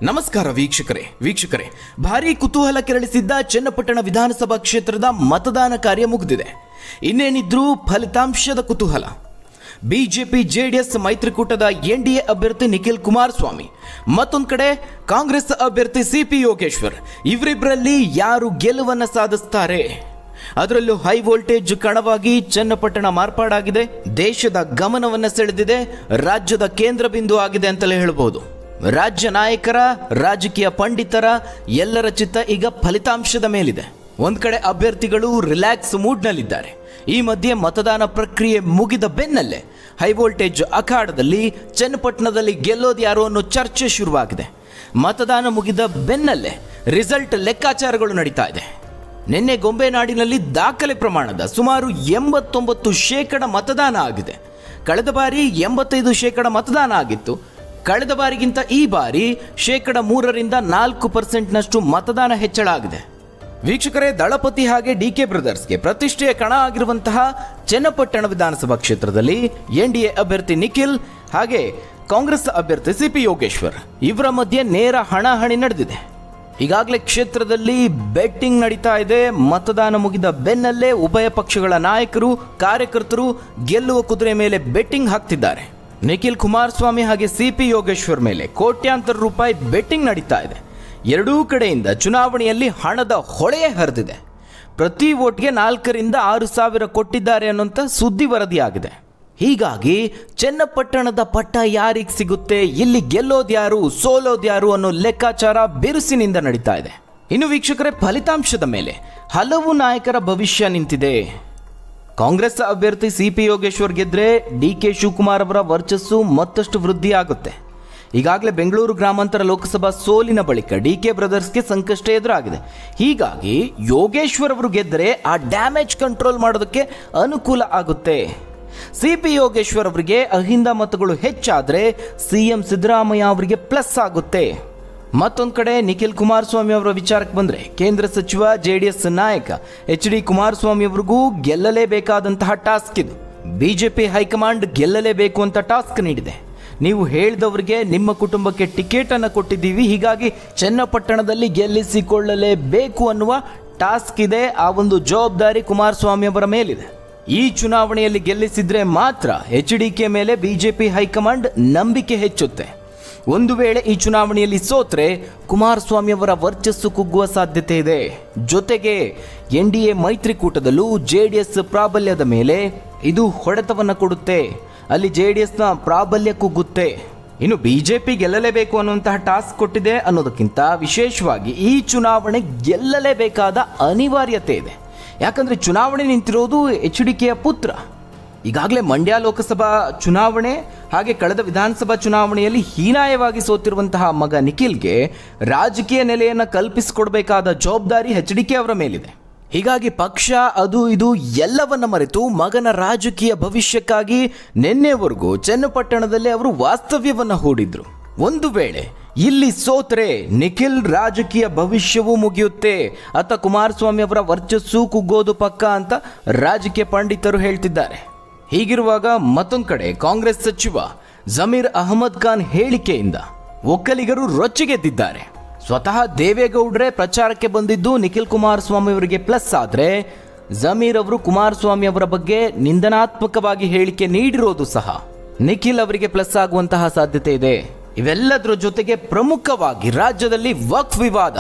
ನಮಸ್ಕಾರ ವೀಕ್ಷಕರೇ ಭಾರೀ ಕುತೂಹಲ ಕೆರಳಿಸಿದ್ದ ಚನ್ನಪಟ್ಟಣ ವಿಧಾನಸಭಾ ಕ್ಷೇತ್ರದ ಮತದಾನ ಕಾರ್ಯ ಮುಗಿದಿದೆ. ಇನ್ನೇನಿದ್ರೂ ಫಲಿತಾಂಶದ ಕುತೂಹಲ. ಬಿಜೆಪಿ ಜೆಡಿಎಸ್ ಮೈತ್ರಿಕೂಟದ ಎನ್ಡಿಎ ಅಭ್ಯರ್ಥಿ ನಿಖಿಲ್ ಕುಮಾರಸ್ವಾಮಿ, ಮತ್ತೊಂದು ಕಡೆ ಕಾಂಗ್ರೆಸ್ ಅಭ್ಯರ್ಥಿ ಸಿಪಿ ಯೋಗೇಶ್ವರ್, ಇವರಿಬ್ಬರಲ್ಲಿ ಯಾರು ಗೆಲುವನ್ನು ಸಾಧಿಸುತ್ತಾರೆ? ಅದರಲ್ಲೂ ಹೈ ವೋಲ್ಟೇಜ್ ಕಣವಾಗಿ ಚನ್ನಪಟ್ಟಣ ಮಾರ್ಪಾಡಾಗಿದೆ. ದೇಶದ ಗಮನವನ್ನು ಸೆಳೆದಿದೆ. ರಾಜ್ಯದ ಕೇಂದ್ರ ಬಿಂದು ಆಗಿದೆ ಅಂತಲೇ ಹೇಳಬಹುದು. ರಾಜ್ಯ ನಾಯಕರ, ರಾಜಕೀಯ ಪಂಡಿತರ ಎಲ್ಲರ ಚಿತ್ತ ಈಗ ಫಲಿತಾಂಶದ ಮೇಲಿದೆ. ಒಂದ್ ಕಡೆ ಅಭ್ಯರ್ಥಿಗಳು ರಿಲ್ಯಾಕ್ಸ್ ಮೂಡ್ನಲ್ಲಿದ್ದಾರೆ. ಈ ಮಧ್ಯೆ ಮತದಾನ ಪ್ರಕ್ರಿಯೆ ಮುಗಿದ ಬೆನ್ನಲ್ಲೇ ಹೈ ವೋಲ್ಟೇಜ್ ಅಖಾಡದಲ್ಲಿ ಚನ್ನಪಟ್ಟಣದಲ್ಲಿ ಗೆಲ್ಲೋದು ಯಾರು ಅನ್ನೋ ಚರ್ಚೆ ಶುರುವಾಗಿದೆ. ಮತದಾನ ಮುಗಿದ ಬೆನ್ನಲ್ಲೇ ರಿಸಲ್ಟ್ ಲೆಕ್ಕಾಚಾರಗಳು ನಡೀತಾ ಇದೆ. ನಿನ್ನೆ ಗೊಂಬೆನಾಡಿನಲ್ಲಿ ದಾಖಲೆ ಪ್ರಮಾಣದ ಸುಮಾರು 89% ಮತದಾನ ಆಗಿದೆ. ಕಳೆದ ಬಾರಿ 85% ಮತದಾನ ಆಗಿತ್ತು. ಕಳೆದ ಬಾರಿಗಿಂತ ಈ ಬಾರಿ 3% 4%ನಷ್ಟು ಮತದಾನ ಹೆಚ್ಚಳ ಆಗಿದೆ. ವೀಕ್ಷಕರೇ, ದಳಪತಿ ಹಾಗೆ ಡಿಕೆ ಬ್ರದರ್ಸ್ಗೆ ಪ್ರತಿಷ್ಠೆಯ ಕಣ ಆಗಿರುವಂತಹ ಚನ್ನಪಟ್ಟಣ ವಿಧಾನಸಭಾ ಕ್ಷೇತ್ರದಲ್ಲಿ ಎನ್ಡಿಎ ಅಭ್ಯರ್ಥಿ ನಿಖಿಲ್ ಹಾಗೆ ಕಾಂಗ್ರೆಸ್ ಅಭ್ಯರ್ಥಿ ಸಿಪಿ ಯೋಗೇಶ್ವರ್ ಇವರ ಮಧ್ಯೆ ನೇರ ಹಣಾಹಣಿ ನಡೆದಿದೆ. ಈಗಾಗಲೇ ಕ್ಷೇತ್ರದಲ್ಲಿ ಬೆಟ್ಟಿಂಗ್ ನಡೀತಾ ಇದೆ. ಮತದಾನ ಮುಗಿದ ಬೆನ್ನಲ್ಲೇ ಉಭಯ ಪಕ್ಷಗಳ ನಾಯಕರು, ಕಾರ್ಯಕರ್ತರು ಗೆಲ್ಲುವ ಕುದುರೆ ಮೇಲೆ ಬೆಟ್ಟಿಂಗ್ ಹಾಕ್ತಿದ್ದಾರೆ. ನಿಖಿಲ್ ಕುಮಾರಸ್ವಾಮಿ ಹಾಗೆ ಸಿಪಿ ಯೋಗೇಶ್ವರ್ ಮೇಲೆ ಕೋಟ್ಯಾಂತರ ರೂಪಾಯಿ ಬೆಟ್ಟಿಂಗ್ ನಡೀತಾ ಇದೆ. ಎರಡೂ ಕಡೆಯಿಂದ ಚುನಾವಣೆಯಲ್ಲಿ ಹಣದ ಹೊಳೆಯೇ ಹರಿದಿದೆ. ಪ್ರತಿ ವೋಟ್ಗೆ 4,000 to 6,000 ಕೊಟ್ಟಿದ್ದಾರೆ ಅನ್ನುವಂಥ ಸುದ್ದಿ ವರದಿಯಾಗಿದೆ. ಹೀಗಾಗಿ ಚನ್ನಪಟ್ಟಣದ ಪಟ್ಟ ಯಾರಿಗೆ ಸಿಗುತ್ತೆ, ಇಲ್ಲಿ ಗೆಲ್ಲೋದ್ಯಾರು, ಸೋಲೋದ್ಯಾರು ಅನ್ನೋ ಲೆಕ್ಕಾಚಾರ ಬಿರುಸಿನಿಂದ ನಡೀತಾ ಇದೆ. ಇನ್ನು ವೀಕ್ಷಕರೇ, ಫಲಿತಾಂಶದ ಮೇಲೆ ಹಲವು ನಾಯಕರ ಭವಿಷ್ಯ ನಿಂತಿದೆ. ಕಾಂಗ್ರೆಸ್ ಅಭ್ಯರ್ಥಿ ಸಿಪಿ ಯೋಗೇಶ್ವರ್ ಗೆದ್ರೆ ಡಿಕೆ ಶಿವಕುಮಾರ್ ಅವರ ವರ್ಚಸ್ಸು ಮತ್ತಷ್ಟು ವೃದ್ಧಿ ಆಗುತ್ತೆ. ಈಗಾಗಲೇ ಬೆಂಗಳೂರು ಗ್ರಾಮಾಂತರ ಲೋಕಸಭಾ ಸೋಲಿನ ಬಳಿಕ ಡಿಕೆ ಬ್ರದರ್ಸ್ಗೆ ಸಂಕಷ್ಟ ಎದುರಾಗಿದೆ. ಹೀಗಾಗಿ ಯೋಗೇಶ್ವರ್ ಅವರು ಗೆದ್ದರೆ ಆ ಡ್ಯಾಮೇಜ್ ಕಂಟ್ರೋಲ್ ಮಾಡೋದಕ್ಕೆ ಅನುಕೂಲ ಆಗುತ್ತೆ. ಸಿಪಿ ಯೋಗೇಶ್ವರ್ ಅವರಿಗೆ ಅಹಿಂದ ಮತಗಳು ಹೆಚ್ಚಾದರೆ ಸಿಎಂ ಸಿದ್ದರಾಮಯ್ಯ ಅವರಿಗೆ ಪ್ಲಸ್ ಆಗುತ್ತೆ. ಮತ್ತೊಂದು ಕಡೆ ನಿಖಿಲ್ ಕುಮಾರಸ್ವಾಮಿ ಅವರ ವಿಚಾರಕ್ಕೆ ಬಂದರೆ, ಕೇಂದ್ರ ಸಚಿವ ಜೆಡಿಎಸ್ ನಾಯಕ ಎಚ್.ಡಿ. ಕುಮಾರಸ್ವಾಮಿ ಅವರಿಗೂ ಗೆಲ್ಲಲೇಬೇಕಾದಂತಹ ಟಾಸ್ಕ್ ಇದು. ಬಿಜೆಪಿ ಹೈಕಮಾಂಡ್ ಗೆಲ್ಲಲೇಬೇಕು ಅಂತ ಟಾಸ್ಕ್ ನೀಡಿದೆ. ನೀವು ಹೇಳಿದವರಿಗೆ ನಿಮ್ಮ ಕುಟುಂಬಕ್ಕೆ ಟಿಕೆಟ್ ಅನ್ನು ಕೊಟ್ಟಿದ್ದೀವಿ, ಹೀಗಾಗಿ ಚನ್ನಪಟ್ಟಣದಲ್ಲಿ ಗೆಲ್ಲಿಸಿಕೊಳ್ಳಲೇಬೇಕು ಅನ್ನುವ ಟಾಸ್ಕ್ ಇದೆ. ಆ ಒಂದು ಜವಾಬ್ದಾರಿ ಕುಮಾರಸ್ವಾಮಿ ಅವರ ಮೇಲಿದೆ. ಈ ಚುನಾವಣೆಯಲ್ಲಿ ಗೆಲ್ಲಿಸಿದ್ರೆ ಮಾತ್ರ ಎಚ್.ಡಿ.ಕೆ ಮೇಲೆ ಬಿಜೆಪಿ ಹೈಕಮಾಂಡ್ ನಂಬಿಕೆ ಹೆಚ್ಚುತ್ತೆ. ಒಂದು ವೇಳೆ ಈ ಚುನಾವಣೆಯಲ್ಲಿ ಸೋತ್ರೆ ಕುಮಾರಸ್ವಾಮಿ ಅವರ ವರ್ಚಸ್ಸು ಕುಗ್ಗುವ ಸಾಧ್ಯತೆ ಇದೆ. ಜೊತೆಗೆ ಎನ್ಡಿಎ ಮೈತ್ರಿಕೂಟದಲ್ಲೂ ಜೆಡಿಎಸ್ ಪ್ರಾಬಲ್ಯದ ಮೇಲೆ ಇದು ಹೊಡೆತವನ್ನು ಕೊಡುತ್ತೆ. ಅಲ್ಲಿ ಜೆಡಿಎಸ್ನ ಪ್ರಾಬಲ್ಯ ಕುಗ್ಗುತ್ತೆ. ಇನ್ನು ಬಿಜೆಪಿ ಗೆಲ್ಲಲೇಬೇಕು ಅನ್ನುವಂತಹ ಟಾಸ್ಕ್ ಕೊಟ್ಟಿದೆ ಅನ್ನೋದಕ್ಕಿಂತ ವಿಶೇಷವಾಗಿ ಈ ಚುನಾವಣೆ ಗೆಲ್ಲಲೇಬೇಕಾದ ಅನಿವಾರ್ಯತೆ ಇದೆ. ಯಾಕಂದರೆ ಚುನಾವಣೆ ನಿಂತಿರೋದು ಎಚ್.ಡಿ.ಕೆಯ ಪುತ್ರ. ಈಗಾಗಲೇ ಮಂಡ್ಯ ಲೋಕಸಭಾ ಚುನಾವಣೆ ಹಾಗೆ ಕಳೆದ ವಿಧಾನಸಭಾ ಚುನಾವಣೆಯಲ್ಲಿ ಹೀನಾಯವಾಗಿ ಸೋತಿರುವಂತಹ ಮಗ ನಿಖಿಲ್ಗೆ ರಾಜಕೀಯ ನೆಲೆಯನ್ನು ಕಲ್ಪಿಸಿಕೊಡಬೇಕಾದ ಜವಾಬ್ದಾರಿ ಎಚ್.ಡಿ.ಕೆ ಅವರ ಮೇಲಿದೆ. ಹೀಗಾಗಿ ಪಕ್ಷ ಅದು ಇದು ಎಲ್ಲವನ್ನ ಮರೆತು ಮಗನ ರಾಜಕೀಯ ಭವಿಷ್ಯಕ್ಕಾಗಿ ನಿನ್ನೆವರೆಗೂ ಚನ್ನಪಟ್ಟಣದಲ್ಲಿ ಅವರು ವಾಸ್ತವ್ಯವನ್ನು ಹೂಡಿದ್ರು. ಒಂದು ವೇಳೆ ಇಲ್ಲಿ ಸೋತ್ರೆ ನಿಖಿಲ್ ರಾಜಕೀಯ ಭವಿಷ್ಯವೂ ಮುಗಿಯುತ್ತೆ, ಅತ್ತ ಕುಮಾರಸ್ವಾಮಿ ಅವರ ವರ್ಚಸ್ಸು ಕುಗ್ಗೋದು ಪಕ್ಕ ಅಂತ ರಾಜಕೀಯ ಪಂಡಿತರು ಹೇಳ್ತಿದ್ದಾರೆ. ಹೀಗಿರುವಾಗ ಮತ್ತೊಂದು ಕಡೆ ಕಾಂಗ್ರೆಸ್ ಸಚಿವ ಜಮೀರ್ ಅಹಮದ್ ಖಾನ್ ಹೇಳಿಕೆಯಿಂದ ಒಕ್ಕಲಿಗರು ರೊಚ್ಚಿಗೆದ್ದಿದ್ದಾರೆ. ಸ್ವತಃ ದೇವೇಗೌಡರೇ ಪ್ರಚಾರಕ್ಕೆ ಬಂದಿದ್ದು ನಿಖಿಲ್ ಕುಮಾರಸ್ವಾಮಿ ಅವರಿಗೆ ಪ್ಲಸ್ ಆದರೆ ಜಮೀರ್ ಅವರು ಕುಮಾರಸ್ವಾಮಿ ಅವರ ಬಗ್ಗೆ ನಿಂದನಾತ್ಮಕವಾಗಿ ಹೇಳಿಕೆ ನೀಡಿರೋದು ಸಹ ನಿಖಿಲ್ ಅವರಿಗೆ ಪ್ಲಸ್ ಆಗುವಂತಹ ಸಾಧ್ಯತೆ ಇದೆ. ಇವೆಲ್ಲದರ ಜೊತೆಗೆ ಪ್ರಮುಖವಾಗಿ ರಾಜ್ಯದಲ್ಲಿ ವಕ್ಫ್ ವಿವಾದ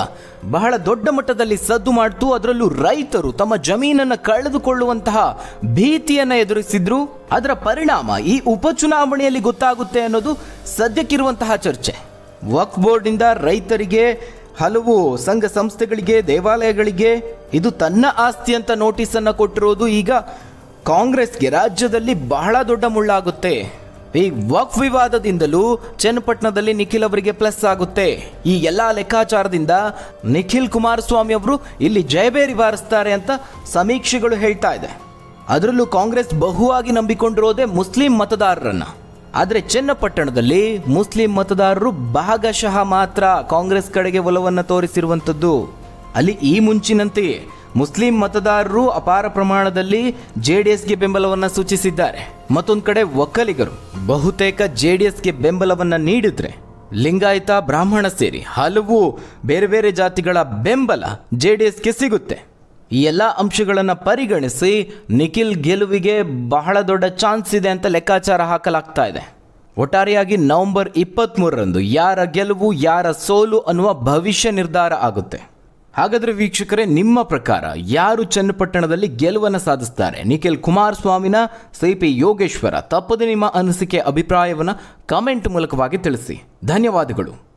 ಬಹಳ ದೊಡ್ಡ ಮಟ್ಟದಲ್ಲಿ ಸದ್ದು ಮಾಡ್ತು. ಅದರಲ್ಲೂ ರೈತರು ತಮ್ಮ ಜಮೀನನ್ನು ಕಳೆದುಕೊಳ್ಳುವಂತಹ ಭೀತಿಯನ್ನು ಎದುರಿಸಿದ್ರು. ಅದರ ಪರಿಣಾಮ ಈ ಉಪಚುನಾವಣೆಯಲ್ಲಿ ಗೊತ್ತಾಗುತ್ತೆ ಅನ್ನೋದು ಸದ್ಯಕ್ಕಿರುವಂತಹ ಚರ್ಚೆ. ವಕ್ಫ್ ಬೋರ್ಡ್ನಿಂದ ರೈತರಿಗೆ, ಹಲವು ಸಂಘ ಸಂಸ್ಥೆಗಳಿಗೆ, ದೇವಾಲಯಗಳಿಗೆ ಇದು ತನ್ನ ಆಸ್ತಿ ಅಂತ ನೋಟಿಸನ್ನು ಕೊಟ್ಟಿರೋದು ಈಗ ಕಾಂಗ್ರೆಸ್ಗೆ ರಾಜ್ಯದಲ್ಲಿ ಬಹಳ ದೊಡ್ಡ ಮುಳ್ಳಾಗುತ್ತೆ. ಈ ವಕ್ಫ್ ವಿವಾದದಿಂದಲೂ ಚನ್ನಪಟ್ಟಣದಲ್ಲಿ ನಿಖಿಲ್ ಅವರಿಗೆ ಪ್ಲಸ್ ಆಗುತ್ತೆ. ಈ ಎಲ್ಲ ಲೆಕ್ಕಾಚಾರದಿಂದ ನಿಖಿಲ್ ಕುಮಾರಸ್ವಾಮಿ ಅವರು ಇಲ್ಲಿ ಜಯಬೇರಿ ಬಾರಿಸ್ತಾರೆ ಅಂತ ಸಮೀಕ್ಷೆಗಳು ಹೇಳ್ತಾ ಇದೆ. ಅದರಲ್ಲೂ ಕಾಂಗ್ರೆಸ್ ಬಹುವಾಗಿ ನಂಬಿಕೊಂಡಿರೋದೇ ಮುಸ್ಲಿಂ ಮತದಾರರನ್ನ. ಆದರೆ ಚನ್ನಪಟ್ಟಣದಲ್ಲಿ ಮುಸ್ಲಿಂ ಮತದಾರರು ಭಾಗಶಃ ಮಾತ್ರ ಕಾಂಗ್ರೆಸ್ ಕಡೆಗೆ ಒಲವನ್ನು ತೋರಿಸಿರುವಂಥದ್ದು. ಅಲ್ಲಿ ಈ ಮುಂಚಿನಂತೆಯೇ ಮುಸ್ಲಿಂ ಮತದಾರರು ಅಪಾರ ಪ್ರಮಾಣದಲ್ಲಿ ಜೆಡಿಎಸ್ಗೆ ಬೆಂಬಲವನ್ನು ಸೂಚಿಸಿದ್ದಾರೆ. ಮತ್ತೊಂದು ಕಡೆ ಒಕ್ಕಲಿಗರು ಬಹುತೇಕ ಜೆಡಿಎಸ್ಗೆ ಬೆಂಬಲವನ್ನು ನೀಡಿದ್ರೆ ಲಿಂಗಾಯತ ಬ್ರಾಹ್ಮಣ ಸೇರಿ ಹಲವು ಬೇರೆ ಬೇರೆ ಜಾತಿಗಳ ಬೆಂಬಲ JDSಗೆ ಸಿಗುತ್ತೆ. ಈ ಎಲ್ಲ ಅಂಶಗಳನ್ನು ಪರಿಗಣಿಸಿ ನಿಖಿಲ್ ಗೆಲುವಿಗೆ ಬಹಳ ದೊಡ್ಡ ಚಾನ್ಸ್ ಇದೆ ಅಂತ ಲೆಕ್ಕಾಚಾರ ಹಾಕಲಾಗ್ತಾ ಇದೆ. ಒಟ್ಟಾರೆಯಾಗಿ ನವೆಂಬರ್ 23ರಂದು ಯಾರ ಗೆಲುವು ಯಾರ ಸೋಲು ಅನ್ನುವ ಭವಿಷ್ಯ ನಿರ್ಧಾರ ಆಗುತ್ತೆ. ಹಾಗಾದರೆ ವೀಕ್ಷಕರೇ, ನಿಮ್ಮ ಪ್ರಕಾರ ಯಾರು ಚನ್ನಪಟ್ಟಣದಲ್ಲಿ ಗೆಲುವನ್ನು ಸಾಧಿಸ್ತಾರೆ? ನಿಖಿಲ್ ಕುಮಾರಸ್ವಾಮಿನ, CP ಯೋಗೇಶ್ವರ? ತಪ್ಪದೆ ನಿಮ್ಮ ಅನಿಸಿಕೆ ಅಭಿಪ್ರಾಯವನ್ನು ಕಮೆಂಟ್ ಮೂಲಕವಾಗಿ ತಿಳಿಸಿ. ಧನ್ಯವಾದಗಳು.